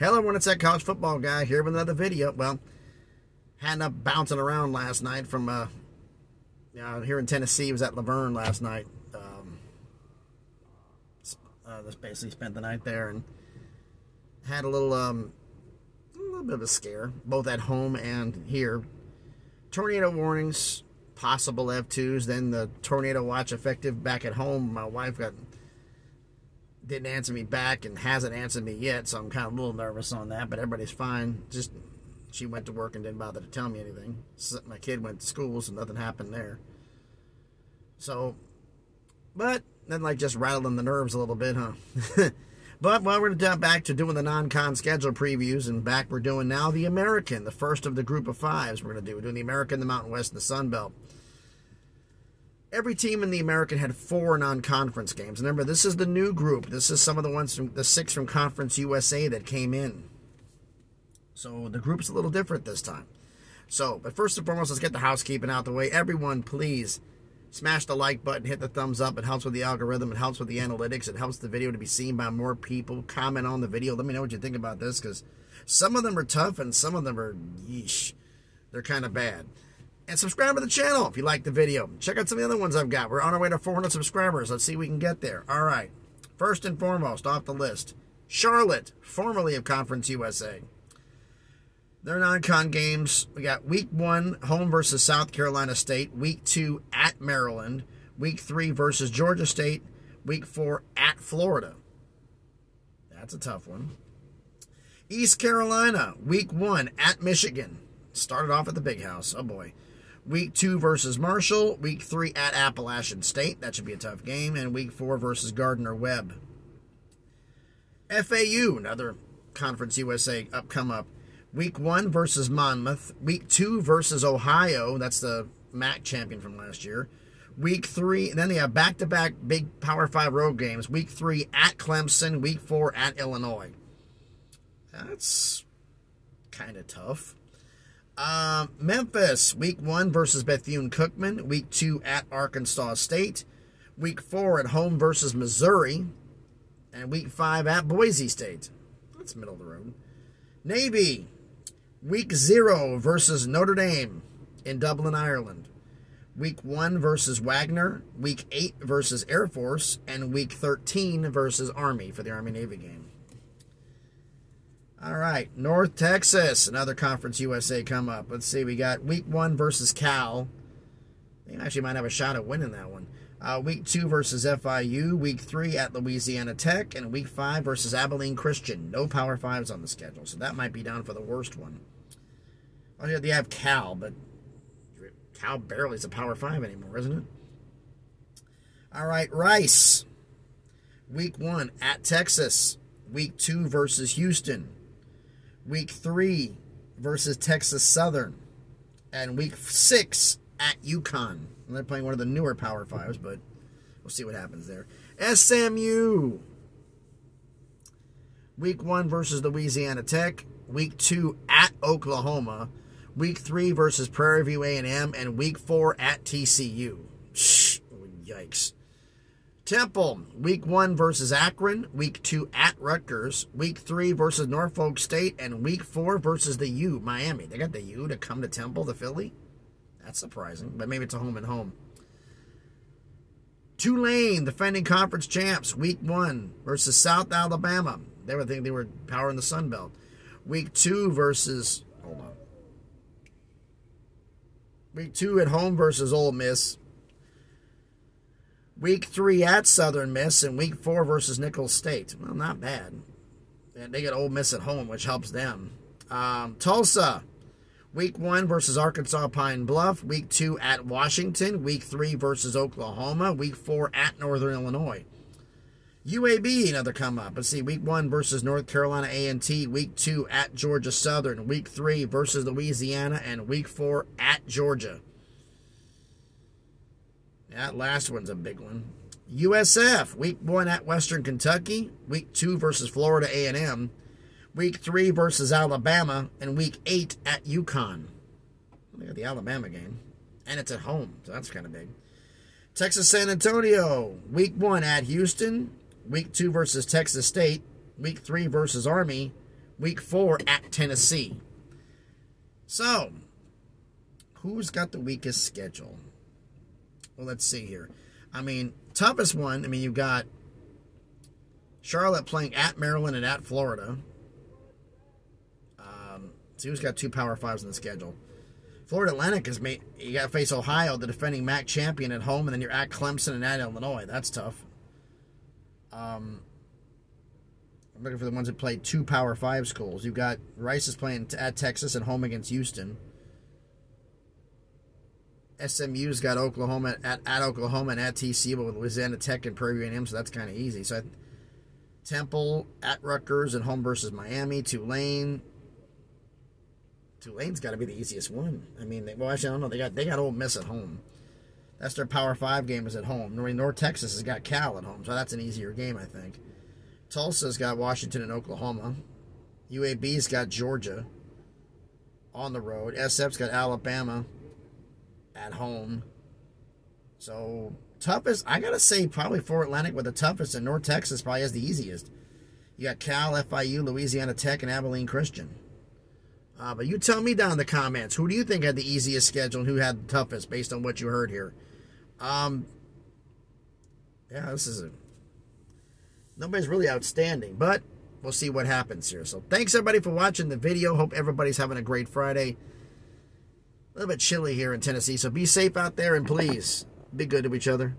Hello everyone, it's that college football guy here with another video. Well, had up bouncing around last night from here in Tennessee. Was at Laverne last night. Just basically spent the night there and had a little bit of a scare, both at home and here. Tornado warnings, possible F2s, then the tornado watch effective back at home. My wife didn't answer me back and hasn't answered me yet, so I'm kind of a little nervous on that, but everybody's fine. Just she went to work and didn't bother to tell me anything. So my kid went to school, so nothing happened there. So, but then like just rattling the nerves a little bit, huh? But well, we're going to jump back to doing the non-con schedule previews, and back we're doing now the American, the first of the group of fives we're going to do. We're doing the American, the Mountain West, and the Sun Belt. Every team in the American had 4 non-conference games. Remember, this is the new group. This is some of the ones from the 6 from Conference USA that came in. So the group's a little different this time. So, but first and foremost, let's get the housekeeping out the way. Everyone, please smash the like button, hit the thumbs up. It helps with the algorithm. It helps with the analytics. It helps the video to be seen by more people. Comment on the video. Let me know what you think about this, because some of them are tough and some of them are, yeesh, they're kind of bad. And subscribe to the channel if you like the video. Check out some of the other ones I've got. We're on our way to 400 subscribers. Let's see if we can get there. All right. First and foremost, off the list, Charlotte, formerly of Conference USA. Their non-con games, we got Week 1, home versus South Carolina State. Week 2, at Maryland. Week 3 versus Georgia State. Week 4, at Florida. That's a tough one. East Carolina, Week 1, at Michigan. Started off at the big house. Oh, boy. Week 2 versus Marshall. Week 3 at Appalachian State. That should be a tough game. And Week 4 versus Gardner-Webb. FAU, another Conference USA come up. Week 1 versus Monmouth. Week 2 versus Ohio. That's the MAC champion from last year. Week 3, and then they have back-to-back big Power 5 road games. Week 3 at Clemson. Week 4 at Illinois. That's kind of tough. Memphis, Week 1 versus Bethune-Cookman. Week 2 at Arkansas State. Week 4 at home versus Missouri. And Week 5 at Boise State. That's middle of the road. Navy, Week 0 versus Notre Dame in Dublin, Ireland. Week 1 versus Wagner. Week 8 versus Air Force. And Week 13 versus Army for the Army-Navy game. All right, North Texas, another Conference USA come up. Let's see, we got Week 1 versus Cal. They actually might have a shot at winning that one. Week 2 versus FIU. Week 3 at Louisiana Tech. And Week 5 versus Abilene Christian. No Power 5s on the schedule, so that might be down for the worst one. Oh, yeah, they have Cal, but Cal barely is a Power 5 anymore, isn't it? All right, Rice. Week 1 at Texas. Week 2 versus Houston. Week 3 versus Texas Southern. And Week 6 at UConn. And they're playing one of the newer Power 5s, but we'll see what happens there. SMU. Week 1 versus Louisiana Tech. Week 2 at Oklahoma. Week 3 versus Prairie View A&M. And Week 4 at TCU. Yikes. Temple, Week 1 versus Akron, Week 2 at Rutgers, Week 3 versus Norfolk State, and Week 4 versus the U, Miami. They got the U to come to Temple, the Philly? That's surprising, but maybe it's a home and home. Tulane, defending conference champs, Week 1 versus South Alabama. They were thinking they were powering the Sun Belt. Week 2 versus, hold on. Week 2 at home versus Ole Miss. Week 3 at Southern Miss, and Week 4 versus Nicholls State. Well, not bad. And they get Ole Miss at home, which helps them. Tulsa, Week 1 versus Arkansas Pine Bluff. Week 2 at Washington. Week 3 versus Oklahoma. Week 4 at Northern Illinois. UAB, another come up. Let's see, Week 1 versus North Carolina A&T. Week 2 at Georgia Southern. Week 3 versus Louisiana. And Week 4 at Georgia. That last one's a big one. USF, Week 1 at Western Kentucky. Week 2 versus Florida A&M. Week 3 versus Alabama. And Week 8 at UConn. They got the Alabama game. And it's at home, so that's kind of big. Texas San Antonio, Week 1 at Houston. Week 2 versus Texas State. Week 3 versus Army. Week 4 at Tennessee. So, who's got the weakest schedule? Well, let's see here. I mean, toughest one, I mean, you've got Charlotte playing at Maryland and at Florida. So who's got 2 Power 5s in the schedule? Florida Atlantic is you got to face Ohio, the defending MAC champion, at home, and then you're at Clemson and at Illinois. That's tough. I'm looking for the ones that play 2 Power 5 schools. You've got Rice is playing at Texas and home against Houston. SMU's got Oklahoma at Oklahoma and at TCU, but with Louisiana Tech and Prairie A&M, so that's kind of easy. So Temple at Rutgers and home versus Miami. Tulane's got to be the easiest one. I mean, well, actually, I don't know. They got Ole Miss at home. That's their Power 5 game is at home. North Texas has got Cal at home, so that's an easier game, I think. Tulsa's got Washington and Oklahoma. UAB's got Georgia on the road. SF's got Alabama at home. So, toughest, I got to say probably for Atlantic with the toughest, and North Texas probably has the easiest. You got Cal, FIU, Louisiana Tech, and Abilene Christian. But you tell me down in the comments, who do you think had the easiest schedule and who had the toughest based on what you heard here? Yeah, this is nobody's really outstanding, but we'll see what happens here. So thanks everybody for watching the video. Hope everybody's having a great Friday. A little bit chilly here in Tennessee, so be safe out there and please be good to each other.